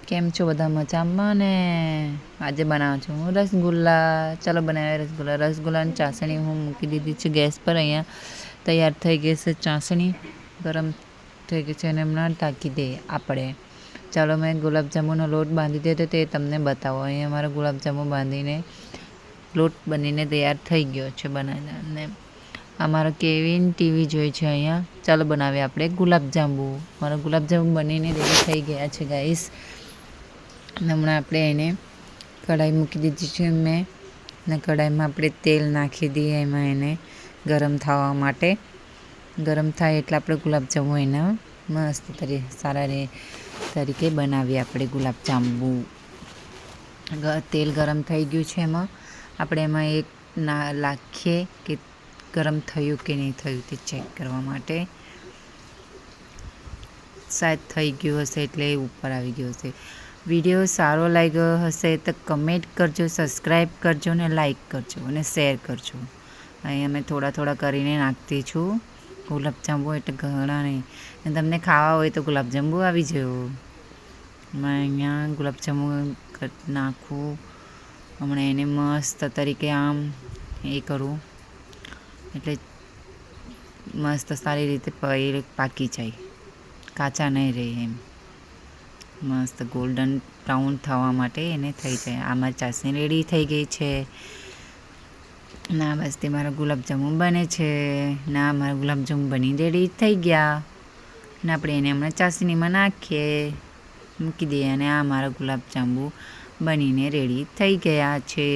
કેમ છો બધા મજામાં ને? આજે બનાવું છું હું રસગુલ્લા. ચાલો બનાવીએ રસગુલ્લા. રસગુલ્લાની ચાસણી હું મૂકી દીધી છે ગેસ પર. અહીંયા તૈયાર થઈ ગઈ છે ચાસણી, ગરમ થઈ ગઈ છે અને હમણાં ઢાંકી દઈએ આપણે. ચાલો મેં ગુલાબજાંબુનો લોટ બાંધી દીધો તે તમને બતાવો. અહીંયા મારો ગુલાબજાંબુ બાંધીને લોટ બનીને તૈયાર થઈ ગયો છે બનાવીને. અને અમારો કેવિન ટીવી જોઈ છે અહીંયા. ચાલો બનાવીએ આપણે ગુલાબજાંબુ. મારા ગુલાબજાંબુ બનીને રેડી થઈ ગયા છે ગાઈસ. અને હમણાં આપણે એને કઢાઈ મૂકી દીધી છે મેં, અને કઢાઈમાં આપણે તેલ નાખી દઈએ એમાં એને ગરમ થવા માટે. ગરમ થાય એટલે આપણે ગુલાબજાંબુ એના મસ્ત સારા તરીકે બનાવીએ આપણે ગુલાબજાંબુ. તેલ ગરમ થઈ ગયું છે, એમાં આપણે એમાં એક નાખીએ કે ગરમ થયું કે નહીં થયું તે ચેક કરવા માટે. શાયદ થઈ ગયું હશે એટલે ઉપર આવી ગયું હશે. વિડીયો સારો લાગ્યો હશે તો કમેન્ટ કરજો, સબસ્ક્રાઈબ કરજો ને લાઈક કરજો અને શેર કરજો. અહીંયા મેં થોડા કરીને નાખતી છું ગુલાબજાંબુ, એટલે ઘણા નહીં. અને તમને ખાવા હોય તો ગુલાબજાંબુ આવી જવો. મેં અહીંયા ગુલાબજાંબુ નાખું. હમણાં એને મસ્ત તરીકે આમ એ કરું એટલે મસ્ત સારી રીતે પાકી જાય, કાચા નહીં રહે એમ. મસ્ત ગોલ્ડન બ્રાઉન થવા માટે એને થઈ જાય. આમાં ચાસણી રેડી થઈ ગઈ છે. ના બસ તે મારા ગુલાબજાંબુ બને છે. ના મારા ગુલાબજાંબુ બની રેડી થઈ ગયા. ને આપણે એને હમણાં ચાસણીમાં નાખીએ, મૂકી દઈએ. અને આ મારા ગુલાબજાંબુ બનીને રેડી થઈ ગયા છે.